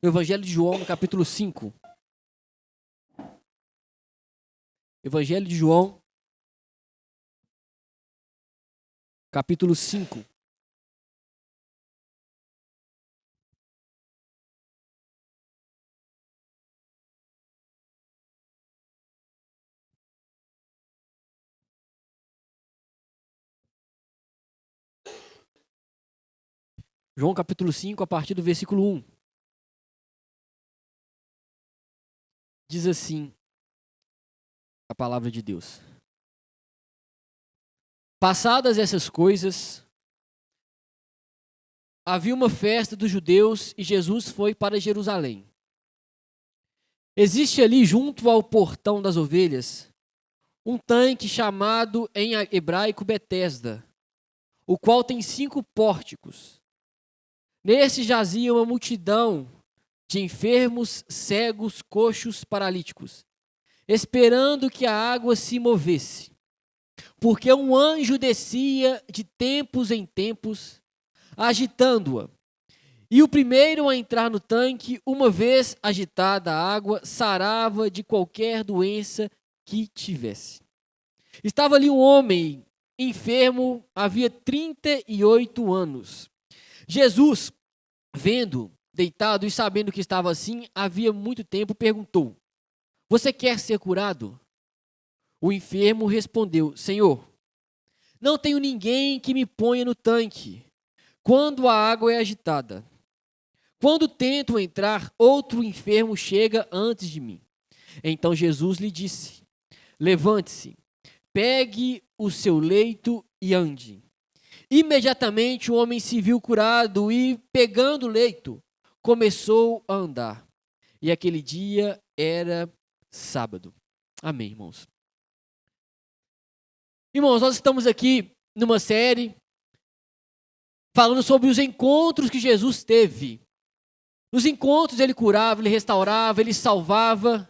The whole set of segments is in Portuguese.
no Evangelho de João, no capítulo 5. Evangelho de João, capítulo 5. João capítulo 5, a partir do versículo 1. Diz assim a palavra de Deus. Passadas essas coisas, havia uma festa dos judeus e Jesus foi para Jerusalém. Existe ali, junto ao portão das ovelhas, um tanque chamado em hebraico Betesda, o qual tem 5 pórticos. Nesse jazia uma multidão de enfermos, cegos, coxos, paralíticos, esperando que a água se movesse. Porque um anjo descia de tempos em tempos, agitando-a. E o primeiro a entrar no tanque, uma vez agitada a água, sarava de qualquer doença que tivesse. Estava ali um homem enfermo, havia 38 anos. Jesus, vendo, deitado e sabendo que estava assim, havia muito tempo, perguntou: Você quer ser curado? O enfermo respondeu: Senhor, não tenho ninguém que me ponha no tanque quando a água é agitada. Quando tento entrar, outro enfermo chega antes de mim. Então Jesus lhe disse: Levante-se, pegue o seu leito e ande. Imediatamente o homem se viu curado e, pegando o leito, começou a andar. E aquele dia era sábado. Amém, irmãos. Irmãos, nós estamos aqui numa série falando sobre os encontros que Jesus teve. Nos encontros ele curava, ele restaurava, ele salvava,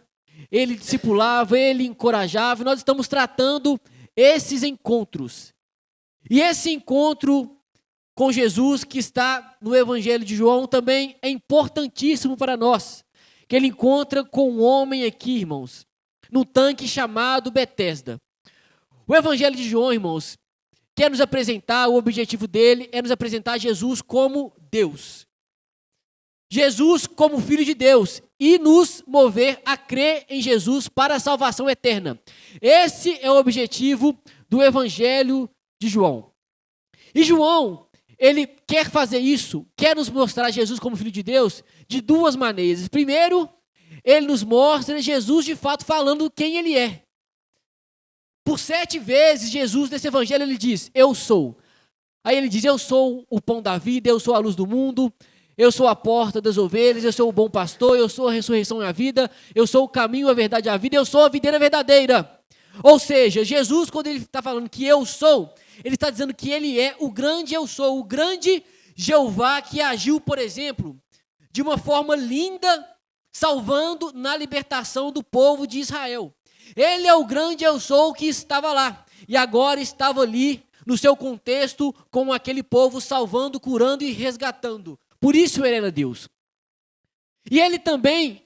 ele discipulava, ele encorajava. E nós estamos tratando esses encontros. E esse encontro com Jesus que está no Evangelho de João também é importantíssimo para nós. Que ele encontra com um homem aqui, irmãos, num tanque chamado Betesda. O Evangelho de João, irmãos, quer nos apresentar, o objetivo dele é nos apresentar Jesus como Deus. Jesus como Filho de Deus e nos mover a crer em Jesus para a salvação eterna. Esse é o objetivo do Evangelho de João. E João, ele quer fazer isso, quer nos mostrar Jesus como Filho de Deus de duas maneiras. Primeiro, ele nos mostra Jesus de fato falando quem ele é. Por 7 vezes, Jesus, nesse evangelho, ele diz, eu sou. Aí ele diz, eu sou o pão da vida, eu sou a luz do mundo, eu sou a porta das ovelhas, eu sou o bom pastor, eu sou a ressurreição e a vida, eu sou o caminho, a verdade e a vida, eu sou a videira verdadeira. Ou seja, Jesus, quando ele está falando que eu sou, ele está dizendo que ele é o grande eu sou, o grande Jeová que agiu, por exemplo, de uma forma linda, salvando na libertação do povo de Israel. Ele é o grande eu sou que estava lá e agora estava ali no seu contexto com aquele povo salvando, curando e resgatando. Por isso ele era Deus. E ele também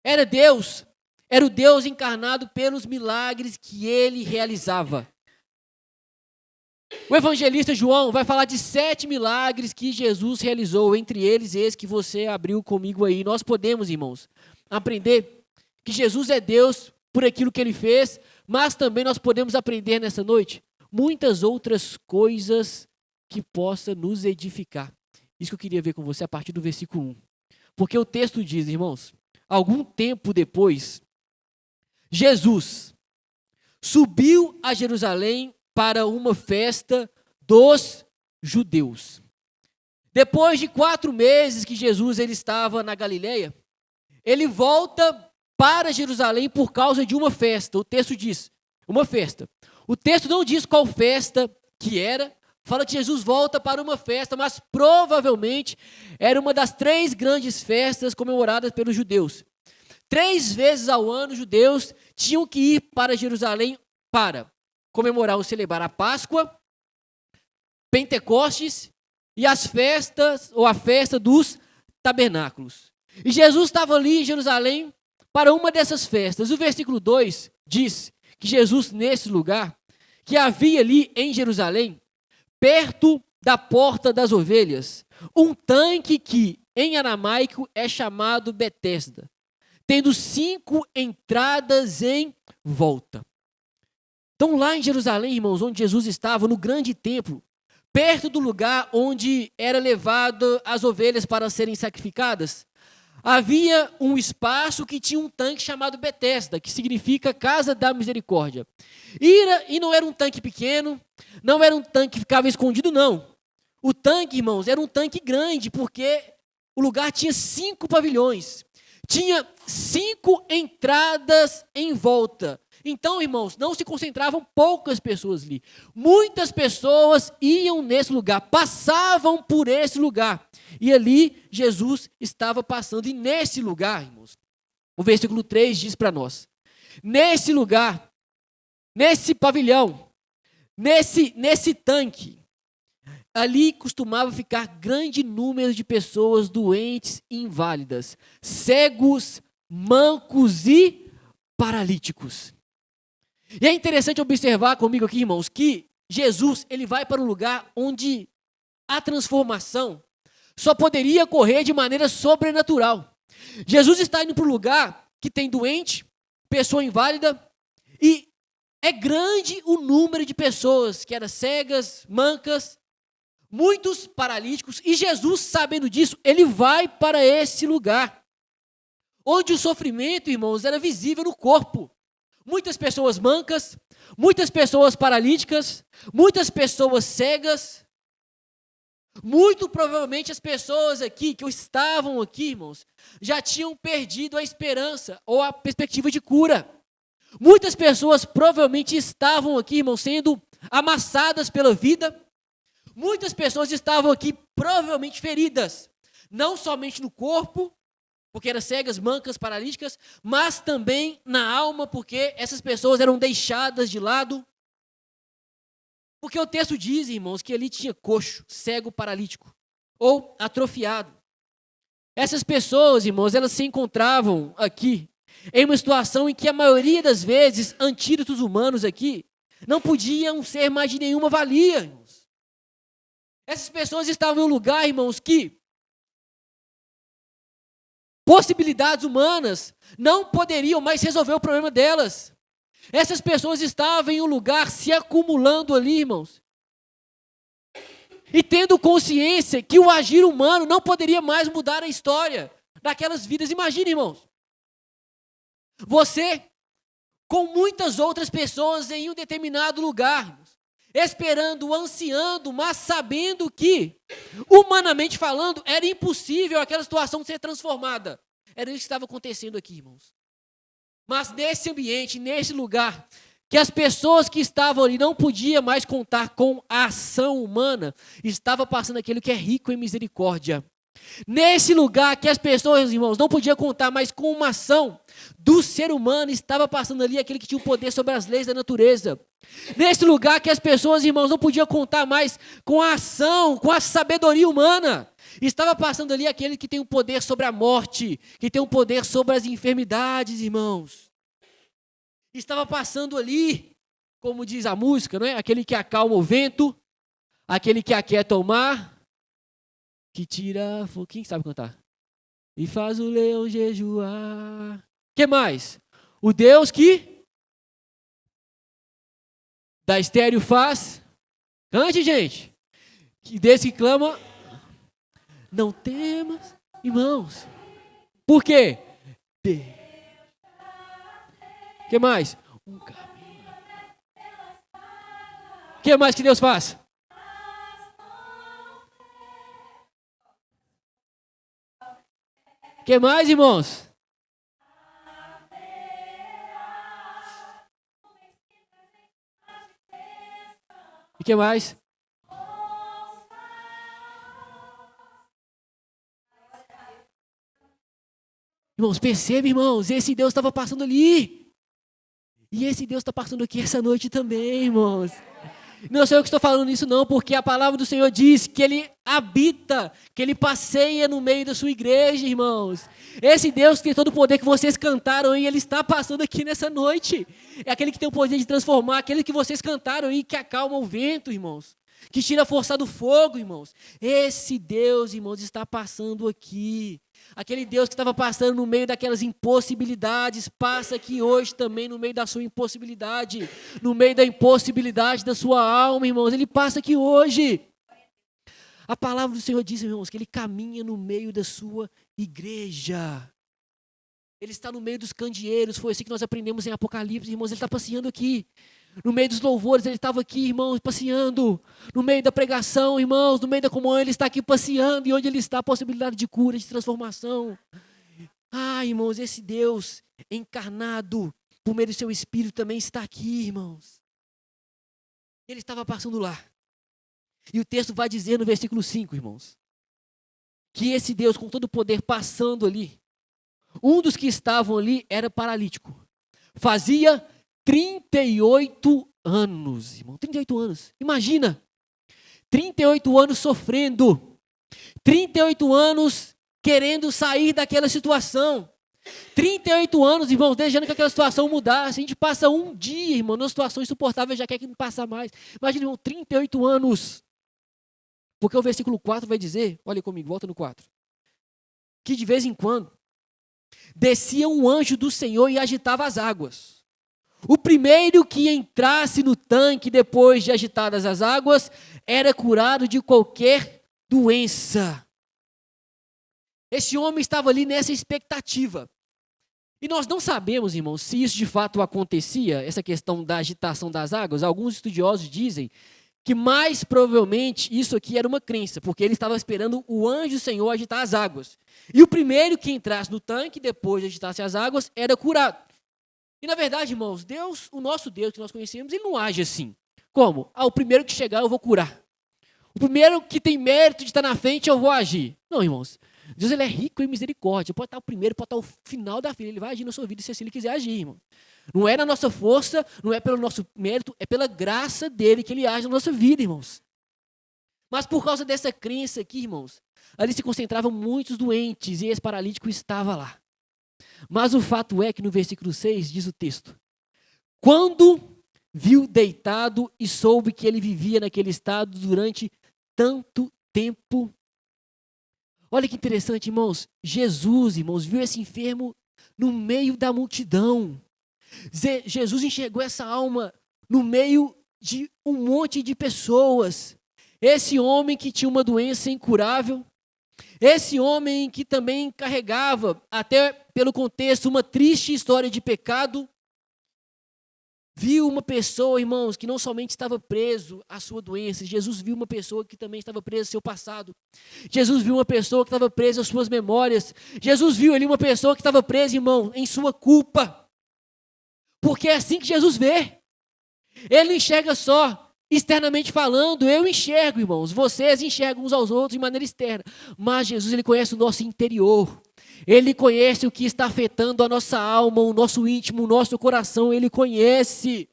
era Deus, era o Deus encarnado pelos milagres que ele realizava. O evangelista João vai falar de 7 milagres que Jesus realizou, entre eles esse que você abriu comigo aí. Nós podemos, irmãos, aprender que Jesus é Deus por aquilo que ele fez, mas também nós podemos aprender nessa noite muitas outras coisas que possam nos edificar. Isso que eu queria ver com você a partir do versículo 1. Porque o texto diz, irmãos, algum tempo depois, Jesus subiu a Jerusalém para uma festa dos judeus. Depois de 4 meses que Jesus ele estava na Galileia, ele volta para Jerusalém por causa de uma festa. O texto diz, uma festa. O texto não diz qual festa que era, fala que Jesus volta para uma festa, mas provavelmente era uma das 3 grandes festas comemoradas pelos judeus. 3 vezes ao ano, os judeus tinham que ir para Jerusalém para comemorar ou celebrar a Páscoa, Pentecostes e as festas, ou a festa dos tabernáculos. E Jesus estava ali em Jerusalém para uma dessas festas. O versículo 2 diz que Jesus, nesse lugar, que havia ali em Jerusalém, perto da porta das ovelhas, um tanque que em aramaico é chamado Betesda, tendo 5 entradas em volta. Então lá em Jerusalém, irmãos, onde Jesus estava, no grande templo, perto do lugar onde era levado as ovelhas para serem sacrificadas, havia um espaço que tinha um tanque chamado Betesda, que significa Casa da Misericórdia. E não era um tanque pequeno, não era um tanque que ficava escondido, não. O tanque, irmãos, era um tanque grande, porque o lugar tinha 5 pavilhões. Tinha 5 entradas em volta. Então, irmãos, não se concentravam poucas pessoas ali. Muitas pessoas iam nesse lugar, passavam por esse lugar. E ali Jesus estava passando. E nesse lugar, irmãos, o versículo 3 diz para nós: nesse lugar, nesse pavilhão, nesse tanque, ali costumava ficar grande número de pessoas doentes e inválidas, cegos, mancos e paralíticos. E é interessante observar comigo aqui, irmãos, que Jesus, ele vai para um lugar onde a transformação só poderia ocorrer de maneira sobrenatural. Jesus está indo para um lugar que tem doente, pessoa inválida, e é grande o número de pessoas que eram cegas, mancas, muitos paralíticos, e Jesus, sabendo disso, ele vai para esse lugar, onde o sofrimento, irmãos, era visível no corpo. Muitas pessoas mancas, muitas pessoas paralíticas, muitas pessoas cegas. Muito provavelmente as pessoas aqui, que estavam aqui, irmãos, já tinham perdido a esperança ou a perspectiva de cura. Muitas pessoas provavelmente estavam aqui, irmãos, sendo amassadas pela vida. Muitas pessoas estavam aqui provavelmente feridas, não somente no corpo, porque eram cegas, mancas, paralíticas, mas também na alma, porque essas pessoas eram deixadas de lado. Porque o texto diz, irmãos, que ali tinha coxo, cego, paralítico, ou atrofiado. Essas pessoas, irmãos, elas se encontravam aqui em uma situação em que a maioria das vezes, antídotos humanos aqui, não podiam ser mais de nenhuma valia, irmãos. Essas pessoas estavam em um lugar, irmãos, que possibilidades humanas não poderiam mais resolver o problema delas. Essas pessoas estavam em um lugar se acumulando ali, irmãos, e tendo consciência que o agir humano não poderia mais mudar a história daquelas vidas. Imagine, irmãos, você com muitas outras pessoas em um determinado lugar, irmãos, esperando, ansiando, mas sabendo que, humanamente falando, era impossível aquela situação ser transformada. Era isso que estava acontecendo aqui, irmãos. Mas nesse ambiente, nesse lugar, que as pessoas que estavam ali não podiam mais contar com a ação humana, estava passando aquele que é rico em misericórdia. Nesse lugar que as pessoas, irmãos, não podiam contar mais com uma ação do ser humano, estava passando ali aquele que tinha o poder sobre as leis da natureza. Nesse lugar que as pessoas, irmãos, não podiam contar mais com a ação, com a sabedoria humana, estava passando ali aquele que tem o poder sobre a morte, que tem o poder sobre as enfermidades, irmãos. Estava passando ali, como diz a música, não é? Aquele que acalma o vento, aquele que aquieta o mar, que tira... Quem sabe cantar? E faz o leão jejuar. Que mais? O Deus que da estéreo faz. Cante, gente. Que Deus que clama. Não temas, irmãos. Por quê? Que mais? Um caminho. Que mais que Deus faz? Que mais, irmãos? E que mais? Irmãos, percebe, irmãos, esse Deus estava passando ali. E esse Deus está passando aqui essa noite também, irmãos. Não sou eu que estou falando isso não, porque a palavra do Senhor diz que Ele habita, que Ele passeia no meio da sua igreja, irmãos. Esse Deus que tem todo o poder que vocês cantaram aí, Ele está passando aqui nessa noite. É aquele que tem o poder de transformar, aquele que vocês cantaram aí, que acalma o vento, irmãos. Que tira a força do fogo, irmãos. Esse Deus, irmãos, está passando aqui. Aquele Deus que estava passando no meio daquelas impossibilidades, passa aqui hoje também no meio da sua impossibilidade, no meio da impossibilidade da sua alma, irmãos. Ele passa aqui hoje. A palavra do Senhor diz, irmãos, que Ele caminha no meio da sua igreja. Ele está no meio dos candeeiros, foi assim que nós aprendemos em Apocalipse, irmãos. Ele está passeando aqui. No meio dos louvores, Ele estava aqui, irmãos, passeando. No meio da pregação, irmãos, no meio da comunhão, Ele está aqui passeando. E onde Ele está, a possibilidade de cura, de transformação. Ah, irmãos, esse Deus encarnado, por meio do seu Espírito, também está aqui, irmãos. Ele estava passando lá. E o texto vai dizer no versículo 5, irmãos, que esse Deus, com todo o poder, passando ali, um dos que estavam ali era paralítico. Fazia 38 anos, irmão, 38 anos. Imagina, 38 anos sofrendo, 38 anos querendo sair daquela situação, 38 anos, irmãos, desejando que aquela situação mudasse. A gente passa um dia, irmão, numa situação insuportável, já quer que não passa mais. Imagina, irmão, 38 anos. Porque o versículo 4 vai dizer, olha comigo, volta no 4, que de vez em quando descia um anjo do Senhor e agitava as águas. O primeiro que entrasse no tanque depois de agitadas as águas era curado de qualquer doença. Esse homem estava ali nessa expectativa. E nós não sabemos, irmãos, se isso de fato acontecia, essa questão da agitação das águas. Alguns estudiosos dizem que mais provavelmente isso aqui era uma crença, porque ele estava esperando o anjo do Senhor agitar as águas. E o primeiro que entrasse no tanque, depois de agitasse as águas, era curado. E na verdade, irmãos, Deus, o nosso Deus que nós conhecemos, Ele não age assim. Como? O primeiro que chegar eu vou curar. O primeiro que tem mérito de estar na frente eu vou agir. Não, irmãos. Deus, Ele é rico em misericórdia. Pode estar o primeiro, pode estar o final da fila. Ele vai agir na sua vida se assim Ele quiser agir, irmão. Não é na nossa força, não é pelo nosso mérito, é pela graça dEle que Ele age na nossa vida, irmãos. Mas por causa dessa crença aqui, irmãos, ali se concentravam muitos doentes e esse paralítico estava lá. Mas o fato é que no versículo 6 diz o texto: quando viu deitado e soube que ele vivia naquele estado durante tanto tempo. Olha que interessante, irmãos. Jesus, irmãos, viu esse enfermo no meio da multidão. Jesus enxergou essa alma no meio de um monte de pessoas. Esse homem que tinha uma doença incurável, esse homem que também carregava, até pelo contexto, uma triste história de pecado, viu uma pessoa, irmãos, que não somente estava preso à sua doença. Jesus viu uma pessoa que também estava presa ao seu passado. Jesus viu uma pessoa que estava presa às suas memórias. Jesus viu ali uma pessoa que estava presa, irmão, em sua culpa. Porque é assim que Jesus vê. Ele não enxerga só externamente falando. Eu enxergo, irmãos. Vocês enxergam uns aos outros de maneira externa. Mas Jesus, Ele conhece o nosso interior. Ele conhece o que está afetando a nossa alma, o nosso íntimo, o nosso coração. Ele conhece.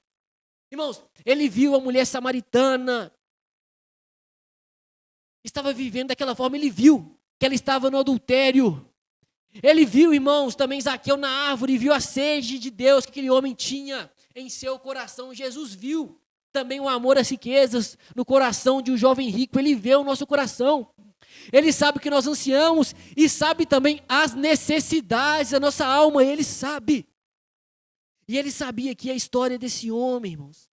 Irmãos, Ele viu a mulher samaritana. Estava vivendo daquela forma. Ele viu que ela estava no adultério. Ele viu, irmãos, também Zaqueu na árvore, viu a sede de Deus que aquele homem tinha em seu coração. Jesus viu também o amor às riquezas no coração de um jovem rico. Ele vê o nosso coração. Ele sabe o que nós ansiamos e sabe também as necessidades da nossa alma. Ele sabe. E ele sabia que a história desse homem, irmãos,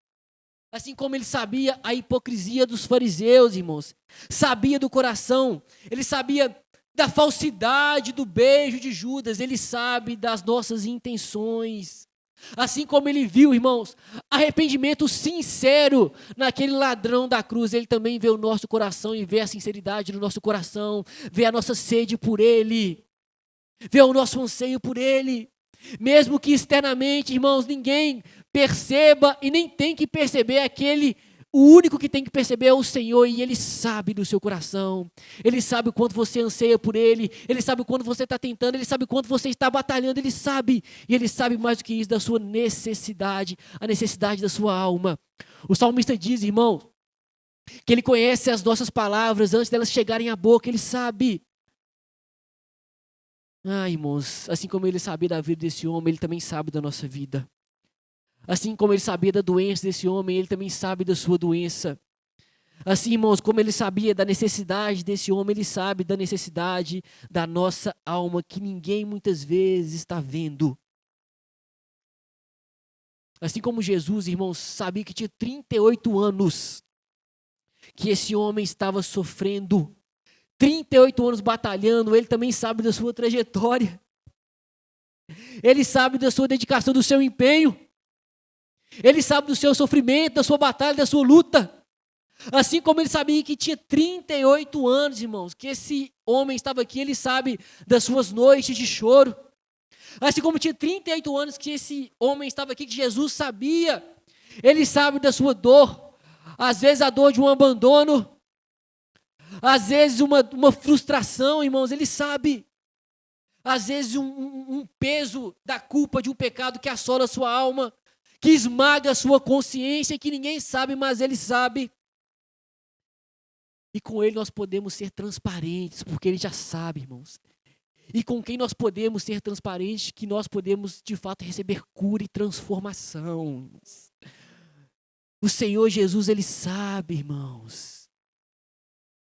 assim como ele sabia a hipocrisia dos fariseus, irmãos, sabia do coração, ele sabia da falsidade do beijo de Judas, ele sabe das nossas intenções. Assim como ele viu, irmãos, arrependimento sincero naquele ladrão da cruz, ele também vê o nosso coração e vê a sinceridade no nosso coração, vê a nossa sede por ele, vê o nosso anseio por ele. Mesmo que externamente, irmãos, ninguém perceba e nem tem que perceber O único que tem que perceber é o Senhor, e Ele sabe do seu coração. Ele sabe o quanto você anseia por Ele. Ele sabe o quanto você está tentando. Ele sabe o quanto você está batalhando. Ele sabe. E Ele sabe mais do que isso da sua necessidade, a necessidade da sua alma. O salmista diz, irmão, que Ele conhece as nossas palavras antes delas chegarem à boca. Ele sabe. Irmãos, assim como Ele sabia da vida desse homem, Ele também sabe da nossa vida. Assim como Ele sabia da doença desse homem, Ele também sabe da sua doença. Assim, irmãos, como Ele sabia da necessidade desse homem, Ele sabe da necessidade da nossa alma, que ninguém muitas vezes está vendo. Assim como Jesus, irmãos, sabia que tinha 38 anos, que esse homem estava sofrendo, 38 anos batalhando, Ele também sabe da sua trajetória. Ele sabe da sua dedicação, do seu empenho. Ele sabe do seu sofrimento, da sua batalha, da sua luta. Assim como Ele sabia que tinha 38 anos, irmãos, que esse homem estava aqui, Ele sabe das suas noites de choro. Assim como tinha 38 anos que esse homem estava aqui, que Jesus sabia. Ele sabe da sua dor. Às vezes a dor de um abandono. Às vezes uma frustração, irmãos, Ele sabe. Às vezes um peso da culpa de um pecado que assola a sua alma, que esmaga a sua consciência, que ninguém sabe, mas Ele sabe. E com Ele nós podemos ser transparentes, porque Ele já sabe, irmãos. E com quem nós podemos ser transparentes, que nós podemos, de fato, receber cura e transformação, irmãos. O Senhor Jesus, Ele sabe, irmãos.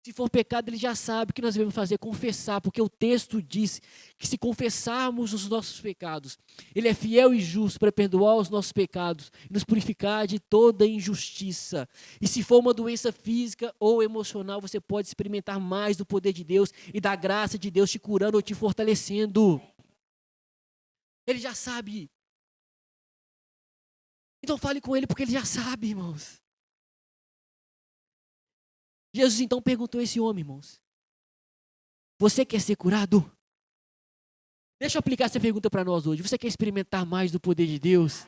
Se for pecado, Ele já sabe o que nós devemos fazer, confessar, porque o texto diz que se confessarmos os nossos pecados, Ele é fiel e justo para perdoar os nossos pecados e nos purificar de toda injustiça. E se for uma doença física ou emocional, você pode experimentar mais do poder de Deus e da graça de Deus te curando ou te fortalecendo. Ele já sabe. Então fale com Ele, porque Ele já sabe, irmãos. Jesus então perguntou a esse homem, irmãos: você quer ser curado? Deixa eu aplicar essa pergunta para nós hoje. Você quer experimentar mais do poder de Deus?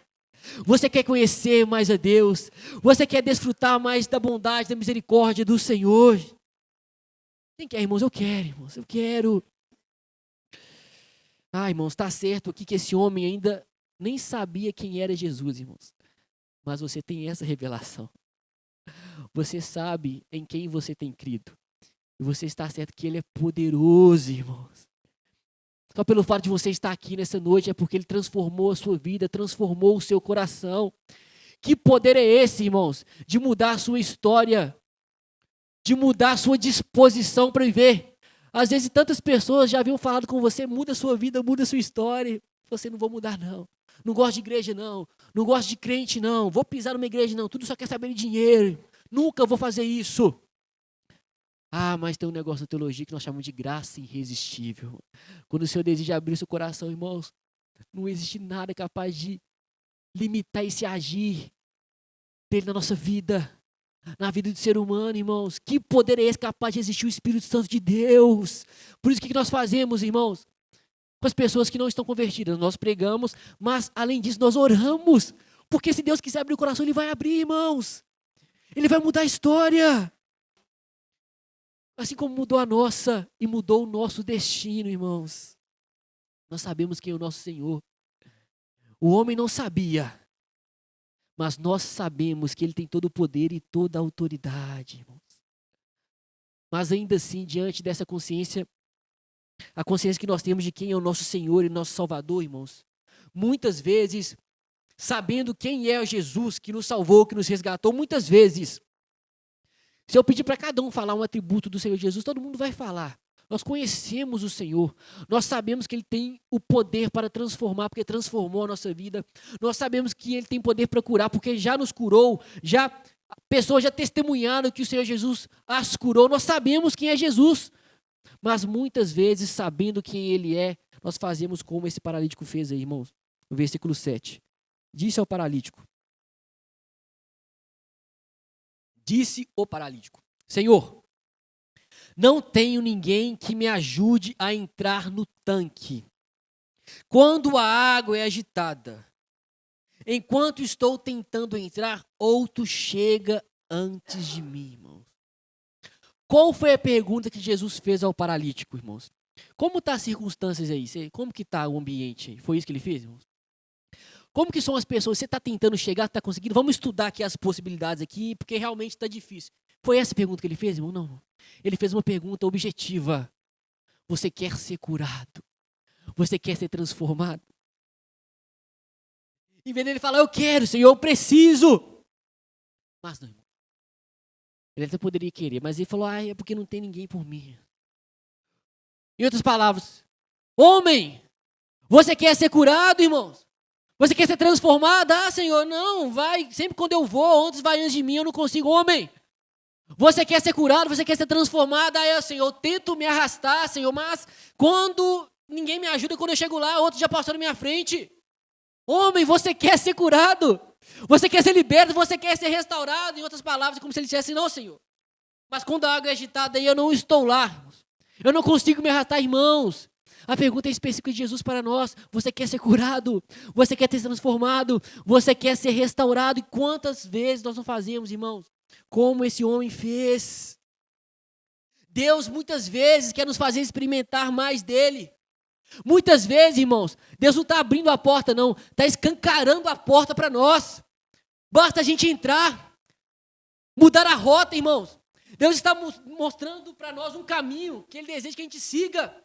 Você quer conhecer mais a Deus? Você quer desfrutar mais da bondade, da misericórdia do Senhor? Quem quer, irmãos? Eu quero, irmãos. Eu quero. Irmãos, está certo aqui que esse homem ainda nem sabia quem era Jesus, irmãos. Mas você tem essa revelação. Você sabe em quem você tem crido. E você está certo que Ele é poderoso, irmãos. Só pelo fato de você estar aqui nessa noite é porque Ele transformou a sua vida, transformou o seu coração. Que poder é esse, irmãos? De mudar a sua história. De mudar a sua disposição para viver. Às vezes tantas pessoas já haviam falado com você: muda a sua vida, muda a sua história. Você: não vou mudar não. Não gosto de igreja não. Não gosto de crente não. Vou pisar numa igreja não. Tudo só quer saber de dinheiro. Nunca vou fazer isso. Mas tem um negócio na teologia que nós chamamos de graça irresistível. Quando o Senhor deseja abrir seu coração, irmãos, não existe nada capaz de limitar esse agir dele na nossa vida, na vida do ser humano, irmãos. Que poder é esse capaz de existir o Espírito Santo de Deus? Por isso que nós fazemos, irmãos, com as pessoas que não estão convertidas? Nós pregamos, mas além disso nós oramos. Porque se Deus quiser abrir o coração, Ele vai abrir, irmãos. Ele vai mudar a história. Assim como mudou a nossa e mudou o nosso destino, irmãos. Nós sabemos quem é o nosso Senhor. O homem não sabia, mas nós sabemos que Ele tem todo o poder e toda a autoridade, irmãos. Mas ainda assim, diante dessa consciência, a consciência que nós temos de quem é o nosso Senhor e nosso Salvador, irmãos, muitas vezes, sabendo quem é Jesus que nos salvou, que nos resgatou, muitas vezes, se eu pedir para cada um falar um atributo do Senhor Jesus, todo mundo vai falar. Nós conhecemos o Senhor, nós sabemos que Ele tem o poder para transformar, porque transformou a nossa vida. Nós sabemos que Ele tem poder para curar, porque já nos curou, pessoas já testemunharam que o Senhor Jesus as curou. Nós sabemos quem é Jesus, mas muitas vezes, sabendo quem Ele é, nós fazemos como esse paralítico fez aí, irmãos. No versículo 7. Disse ao paralítico. Disse o paralítico: Senhor, não tenho ninguém que me ajude a entrar no tanque quando a água é agitada. Enquanto estou tentando entrar, outro chega antes de mim, irmãos. Qual foi a pergunta que Jesus fez ao paralítico, irmãos? Como estão as circunstâncias aí? Como que está o ambiente aí? Foi isso que ele fez, irmãos? Como que são as pessoas? Você está tentando chegar, está conseguindo? Vamos estudar aqui as possibilidades aqui, porque realmente está difícil. Foi essa a pergunta que ele fez, irmão? Não. Ele fez uma pergunta objetiva. Você quer ser curado? Você quer ser transformado? Em vez dele falar, eu quero, Senhor, eu preciso. Mas não, irmão. Ele até poderia querer, mas ele falou, é porque não tem ninguém por mim. Em outras palavras, homem, você quer ser curado, irmãos? Você quer ser transformado? Ah, Senhor, não, vai, sempre quando eu vou, outros vai antes de mim, eu não consigo. Homem, você quer ser curado, você quer ser transformado? Ah, Senhor, eu tento me arrastar, Senhor, mas quando ninguém me ajuda, quando eu chego lá, outros já passaram na minha frente. Homem, você quer ser curado? Você quer ser liberto? Você quer ser restaurado? Em outras palavras, como se ele dissesse, não, Senhor. Mas quando a água é agitada, aí eu não estou lá, irmãos. Eu não consigo me arrastar, irmãos. A pergunta é específica de Jesus para nós. Você quer ser curado? Você quer ser transformado? Você quer ser restaurado? E quantas vezes nós não fazemos, irmãos? Como esse homem fez. Deus muitas vezes quer nos fazer experimentar mais dele. Muitas vezes, irmãos, Deus não está abrindo a porta, não. Está escancarando a porta para nós. Basta a gente entrar. Mudar a rota, irmãos. Deus está mostrando para nós um caminho que Ele deseja que a gente siga.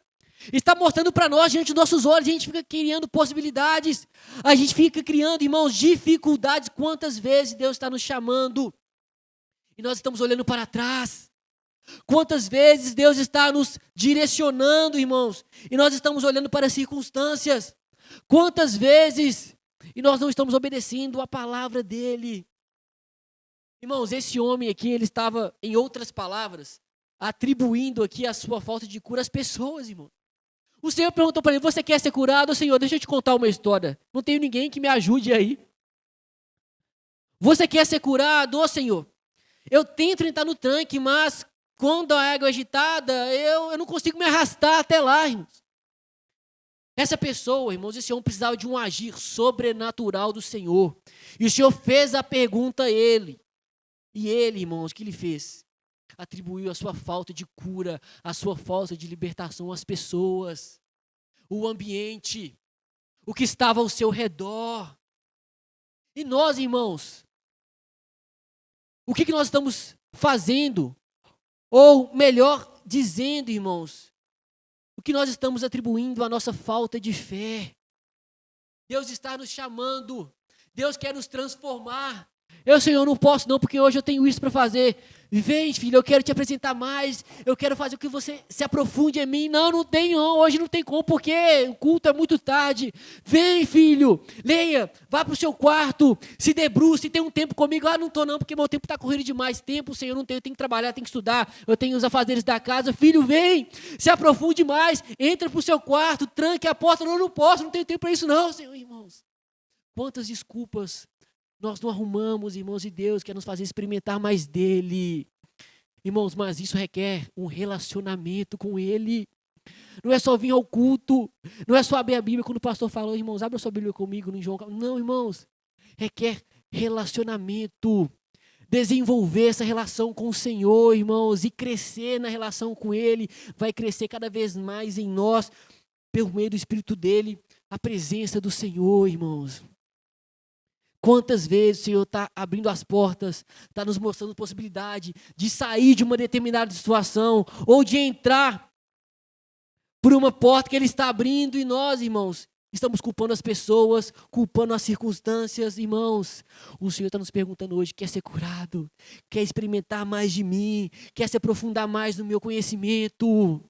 Está mostrando para nós, diante dos nossos olhos, a gente fica criando possibilidades. A gente fica criando, irmãos, dificuldades. Quantas vezes Deus está nos chamando e nós estamos olhando para trás. Quantas vezes Deus está nos direcionando, irmãos, e nós estamos olhando para as circunstâncias. Quantas vezes e nós não estamos obedecendo a palavra dEle. Irmãos, esse homem aqui, ele estava, em outras palavras, atribuindo aqui a sua falta de cura às pessoas, irmão. O Senhor perguntou para ele, você quer ser curado? Senhor, deixa eu te contar uma história. Não tenho ninguém que me ajude aí. Você quer ser curado? Ô Senhor, eu tento entrar no tanque, mas quando a água é agitada, eu não consigo me arrastar até lá, irmãos. Essa pessoa, irmãos, esse homem precisava de um agir sobrenatural do Senhor. E o Senhor fez a pergunta a ele. E ele, irmãos, o que ele fez? Atribuiu a sua falta de cura, a sua falta de libertação às pessoas, o ambiente, o que estava ao seu redor. E nós, irmãos, o que nós estamos fazendo? Ou melhor dizendo, irmãos, o que nós estamos atribuindo à nossa falta de fé? Deus está nos chamando, Deus quer nos transformar. Senhor, não posso não, porque hoje eu tenho isso para fazer. Vem, filho, eu quero te apresentar mais. Eu quero fazer com que você se aprofunde em mim. Não tem não, hoje não tem como, porque o culto é muito tarde. Vem, filho, leia, vá para o seu quarto, se debruce, tem um tempo comigo. Ah, não estou não, porque meu tempo está correndo demais. Tempo, Senhor, não tenho, eu tenho que trabalhar, tenho que estudar. Eu tenho os afazeres da casa. Filho, vem, se aprofunde mais. Entra para o seu quarto, tranque a porta. Não posso, não tenho tempo para isso não, Senhor, irmãos. Quantas desculpas nós não arrumamos, irmãos, e Deus quer nos fazer experimentar mais dEle. Irmãos, mas isso requer um relacionamento com Ele. Não é só vir ao culto, não é só abrir a Bíblia quando o pastor falou, irmãos, abra a sua Bíblia comigo no João. Não, irmãos, requer relacionamento. Desenvolver essa relação com o Senhor, irmãos, e crescer na relação com Ele. Vai crescer cada vez mais em nós, pelo meio do Espírito dEle, a presença do Senhor, irmãos. Quantas vezes o Senhor está abrindo as portas, está nos mostrando possibilidade de sair de uma determinada situação, ou de entrar por uma porta que Ele está abrindo, e nós, irmãos, estamos culpando as pessoas, culpando as circunstâncias, irmãos. O Senhor está nos perguntando hoje, quer ser curado? Quer experimentar mais de mim? Quer se aprofundar mais no meu conhecimento?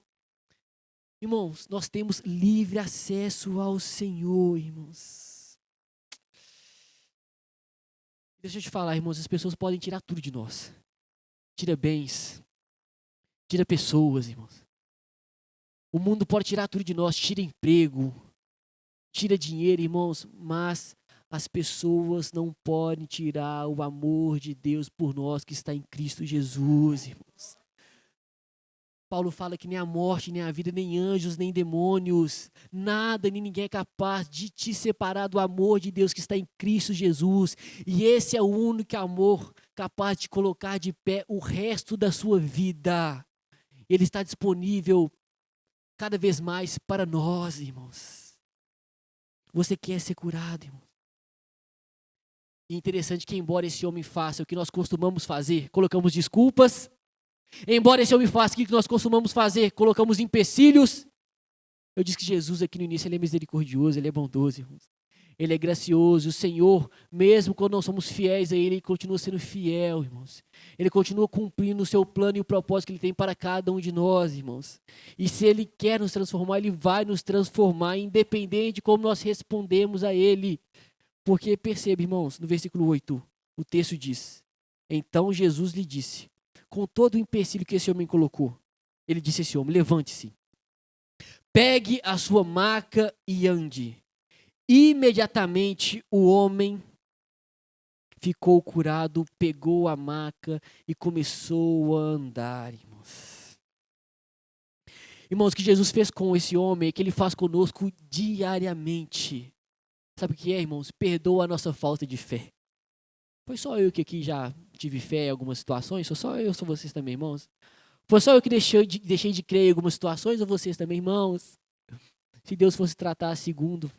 Irmãos, nós temos livre acesso ao Senhor, irmãos. Deixa eu te falar, irmãos, as pessoas podem tirar tudo de nós. Tira bens, tira pessoas, irmãos. O mundo pode tirar tudo de nós, tira emprego, tira dinheiro, irmãos, mas as pessoas não podem tirar o amor de Deus por nós que está em Cristo Jesus, irmãos. Paulo fala que nem a morte, nem a vida, nem anjos, nem demônios, nada, nem ninguém é capaz de te separar do amor de Deus que está em Cristo Jesus. E esse é o único amor capaz de colocar de pé o resto da sua vida. Ele está disponível cada vez mais para nós, irmãos. Você quer ser curado, irmão? E interessante que, embora esse homem faça o que nós costumamos fazer, colocamos desculpas. Embora esse homem faça o que nós costumamos fazer, colocamos empecilhos. Eu disse que Jesus aqui no início, ele é misericordioso, ele é bondoso, irmãos. Ele é gracioso. O Senhor, mesmo quando não somos fiéis a Ele, Ele continua sendo fiel, irmãos. Ele continua cumprindo o seu plano e o propósito que Ele tem para cada um de nós, irmãos. E se Ele quer nos transformar, Ele vai nos transformar, independente de como nós respondemos a Ele. Porque percebe, irmãos, no versículo 8, o texto diz: então Jesus lhe disse, com todo o empecilho que esse homem colocou, ele disse a esse homem: levante-se, pegue a sua maca e ande. Imediatamente o homem ficou curado, pegou a maca e começou a andar, irmãos. Irmãos, o que Jesus fez com esse homem é que Ele faz conosco diariamente. Sabe o que é, irmãos? Perdoa a nossa falta de fé. Foi só eu que aqui já tive fé em algumas situações? Sou só eu, sou vocês também, irmãos? Foi só eu que deixei de crer em algumas situações ou vocês também, irmãos? Se Deus fosse tratar segundo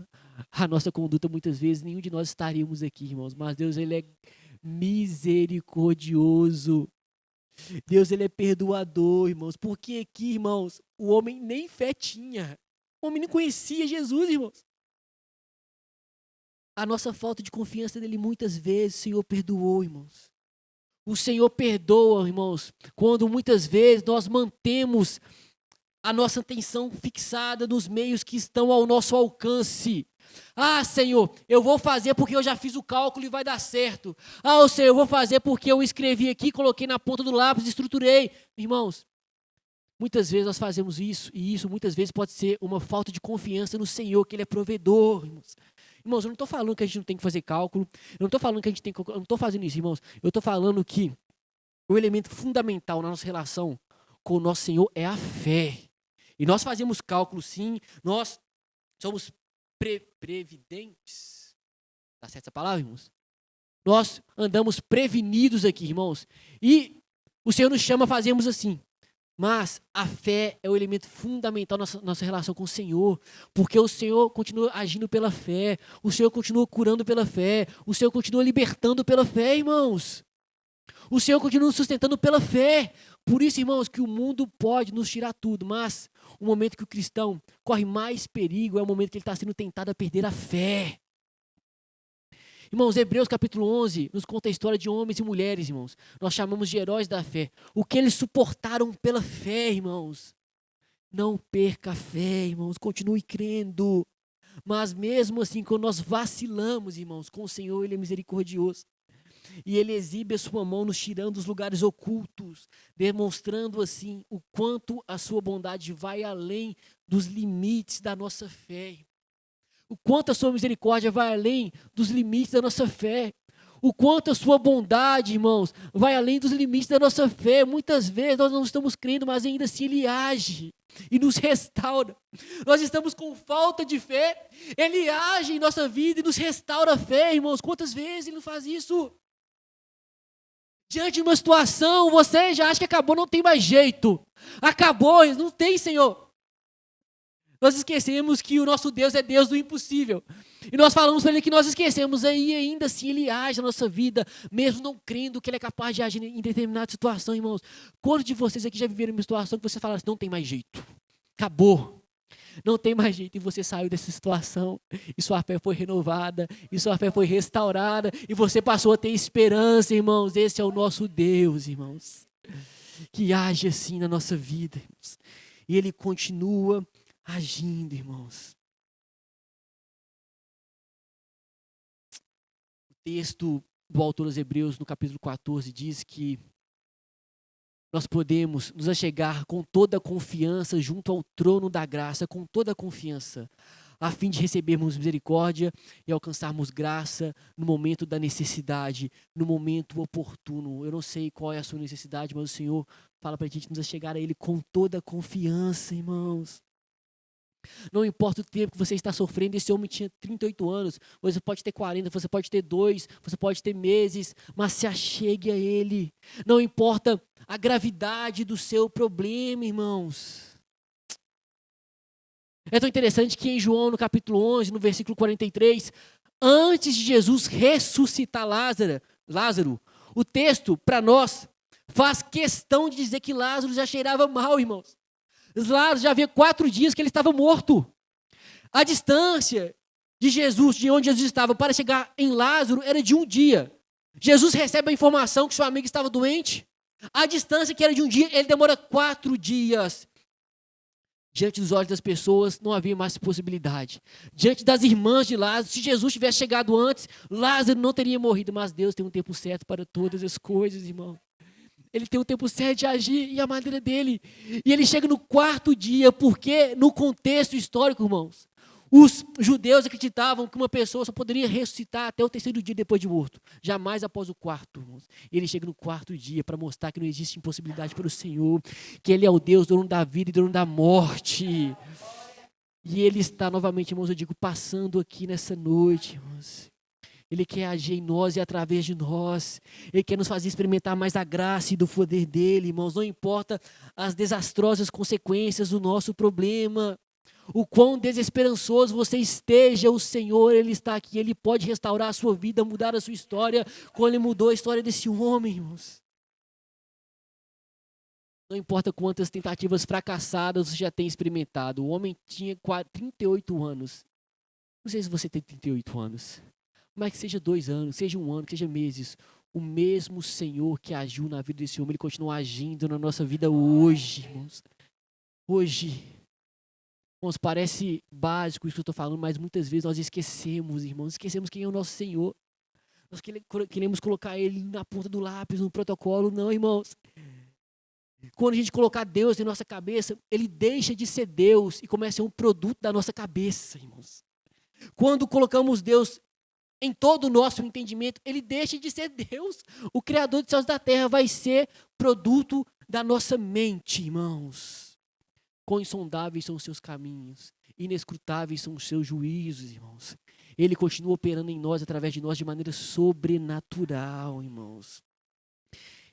a nossa conduta, muitas vezes, nenhum de nós estaríamos aqui, irmãos. Mas Deus, Ele é misericordioso. Deus, Ele é perdoador, irmãos. Porque aqui, irmãos, o homem nem fé tinha. O homem não conhecia Jesus, irmãos. A nossa falta de confiança nele, muitas vezes, o Senhor perdoou, irmãos. O Senhor perdoa, irmãos, quando muitas vezes nós mantemos a nossa atenção fixada nos meios que estão ao nosso alcance. Ah, Senhor, eu vou fazer porque eu já fiz o cálculo e vai dar certo. Ah, Senhor, eu vou fazer porque eu escrevi aqui, coloquei na ponta do lápis, estruturei. Irmãos, muitas vezes nós fazemos isso, e isso muitas vezes pode ser uma falta de confiança no Senhor, que Ele é provedor, irmãos. Irmãos, eu não estou falando que a gente não tem que fazer cálculo, eu não estou falando que a gente tem que, eu não estou fazendo isso, irmãos. Eu estou falando que o elemento fundamental na nossa relação com o nosso Senhor é a fé. E nós fazemos cálculo, sim, nós somos previdentes. Está certa essa palavra, irmãos? Nós andamos prevenidos aqui, irmãos. E o Senhor nos chama a fazermos assim. Mas a fé é o elemento fundamental da nossa relação com o Senhor, porque o Senhor continua agindo pela fé, o Senhor continua curando pela fé, o Senhor continua libertando pela fé, irmãos. O Senhor continua nos sustentando pela fé. Por isso, irmãos, que o mundo pode nos tirar tudo, mas o momento que o cristão corre mais perigo é o momento que ele está sendo tentado a perder a fé. Irmãos, Hebreus capítulo 11 nos conta a história de homens e mulheres, irmãos. Nós chamamos de heróis da fé. O que eles suportaram pela fé, irmãos. Não perca a fé, irmãos. Continue crendo. Mas mesmo assim, quando nós vacilamos, irmãos, com o Senhor, Ele é misericordioso. E Ele exibe a sua mão nos tirando dos lugares ocultos, demonstrando assim o quanto a sua bondade vai além dos limites da nossa fé. O quanto a sua misericórdia vai além dos limites da nossa fé. O quanto a sua bondade, irmãos, vai além dos limites da nossa fé. Muitas vezes nós não estamos crendo, mas ainda assim Ele age e nos restaura. Nós estamos com falta de fé, Ele age em nossa vida e nos restaura a fé, irmãos. Quantas vezes Ele não faz isso? Diante de uma situação, você já acha que acabou, não tem mais jeito. Acabou, não tem, Senhor. Nós esquecemos que o nosso Deus é Deus do impossível. E nós falamos para Ele que nós esquecemos, aí ainda assim Ele age na nossa vida, mesmo não crendo que Ele é capaz de agir em determinada situação, irmãos. Quantos de vocês aqui já viveram uma situação que você fala assim, não tem mais jeito, acabou, não tem mais jeito, e você saiu dessa situação, e sua fé foi renovada, e sua fé foi restaurada, e você passou a ter esperança, irmãos. Esse é o nosso Deus, irmãos, que age assim na nossa vida, irmãos. E Ele continua agindo, irmãos. O texto do autor aos Hebreus, no capítulo 14, diz que nós podemos nos achegar com toda a confiança junto ao trono da graça, com toda a confiança, a fim de recebermos misericórdia e alcançarmos graça no momento da necessidade, no momento oportuno. Eu não sei qual é a sua necessidade, mas o Senhor fala para a gente nos achegar a Ele com toda a confiança, irmãos. Não importa o tempo que você está sofrendo, esse homem tinha 38 anos, você pode ter 40, você pode ter 2, você pode ter meses, mas se achegue a Ele. Não importa a gravidade do seu problema, irmãos. É tão interessante que em João, no capítulo 11, no versículo 43, antes de Jesus ressuscitar Lázaro, o texto, para nós, faz questão de dizer que Lázaro já cheirava mal, irmãos. Lázaro já havia 4 dias que ele estava morto. A distância de Jesus, de onde Jesus estava, para chegar em Lázaro, era de 1 dia. Jesus recebe a informação que seu amigo estava doente. A distância que era de 1 dia, ele demora 4 dias. Diante dos olhos das pessoas, não havia mais possibilidade. Diante das irmãs de Lázaro, se Jesus tivesse chegado antes, Lázaro não teria morrido. Mas Deus tem um tempo certo para todas as coisas, irmão. Ele tem um tempo certo de agir e a maneira dele. E ele chega no 4º dia, porque no contexto histórico, irmãos, os judeus acreditavam que uma pessoa só poderia ressuscitar até o 3º dia depois de morto. Jamais após o 4º, irmãos. E ele chega no 4º dia para mostrar que não existe impossibilidade para o Senhor, que Ele é o Deus, dono da vida e dono da morte. E Ele está novamente, irmãos, eu digo, passando aqui nessa noite, irmãos. Ele quer agir em nós e através de nós. Ele quer nos fazer experimentar mais a graça e do poder dEle, irmãos. Não importa as desastrosas consequências do nosso problema. O quão desesperançoso você esteja, o Senhor, Ele está aqui. Ele pode restaurar a sua vida, mudar a sua história, como Ele mudou a história desse homem, irmãos. Não importa quantas tentativas fracassadas você já tem experimentado. O homem tinha 38 anos. Não sei se você tem 38 anos. Mas que seja 2 anos, seja 1 ano, que seja meses, o mesmo Senhor que agiu na vida desse homem, Ele continua agindo na nossa vida hoje, irmãos. Hoje. Irmãos, parece básico isso que eu estou falando, mas muitas vezes nós esquecemos, irmãos, esquecemos quem é o nosso Senhor. Nós queremos colocar Ele na ponta do lápis, no protocolo. Não, irmãos. Quando a gente colocar Deus em nossa cabeça, Ele deixa de ser Deus e começa a ser um produto da nossa cabeça, irmãos. Quando colocamos Deus em todo o nosso entendimento, Ele deixa de ser Deus. O Criador dos céus e da terra vai ser produto da nossa mente, irmãos. Quão insondáveis são os seus caminhos, inescrutáveis são os seus juízos, irmãos. Ele continua operando em nós, através de nós, de maneira sobrenatural, irmãos.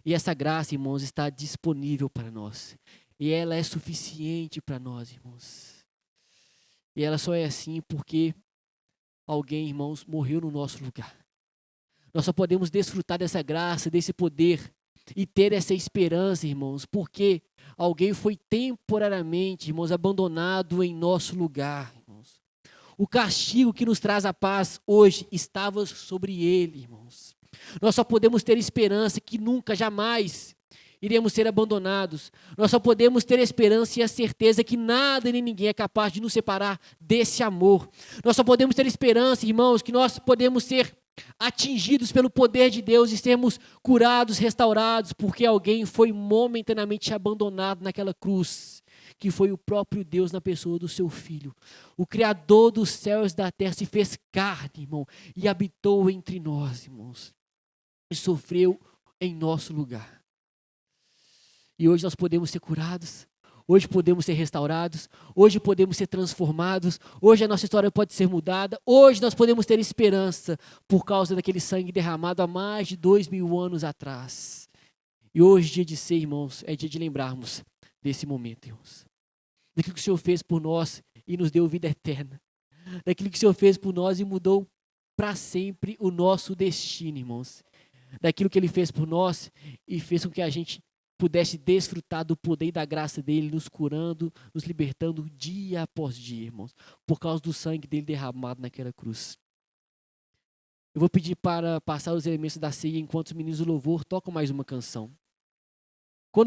E essa graça, irmãos, está disponível para nós. E ela é suficiente para nós, irmãos. E ela só é assim porque alguém, irmãos, morreu no nosso lugar. Nós só podemos desfrutar dessa graça, desse poder e ter essa esperança, irmãos, porque alguém foi temporariamente, irmãos, abandonado em nosso lugar, irmãos. O castigo que nos traz a paz hoje estava sobre ele, irmãos. Nós só podemos ter esperança que nunca, jamais iremos ser abandonados. Nós só podemos ter esperança e a certeza que nada nem ninguém é capaz de nos separar desse amor. Nós só podemos ter esperança, irmãos, que nós podemos ser atingidos pelo poder de Deus e sermos curados, restaurados, porque alguém foi momentaneamente abandonado naquela cruz, que foi o próprio Deus na pessoa do seu Filho. O Criador dos céus e da terra se fez carne, irmão, e habitou entre nós, irmãos, e sofreu em nosso lugar. E hoje nós podemos ser curados, hoje podemos ser restaurados, hoje podemos ser transformados, hoje a nossa história pode ser mudada, hoje nós podemos ter esperança por causa daquele sangue derramado há mais de 2000 anos atrás. E hoje, dia de ser, irmãos, é dia de lembrarmos desse momento, irmãos. Daquilo que o Senhor fez por nós e nos deu vida eterna. Daquilo que o Senhor fez por nós e mudou para sempre o nosso destino, irmãos. Daquilo que Ele fez por nós e fez com que a gente pudesse desfrutar do poder e da graça dEle, nos curando, nos libertando dia após dia, irmãos, por causa do sangue dEle derramado naquela cruz. Eu vou pedir para passar os elementos da ceia enquanto os meninos do louvor tocam mais uma canção.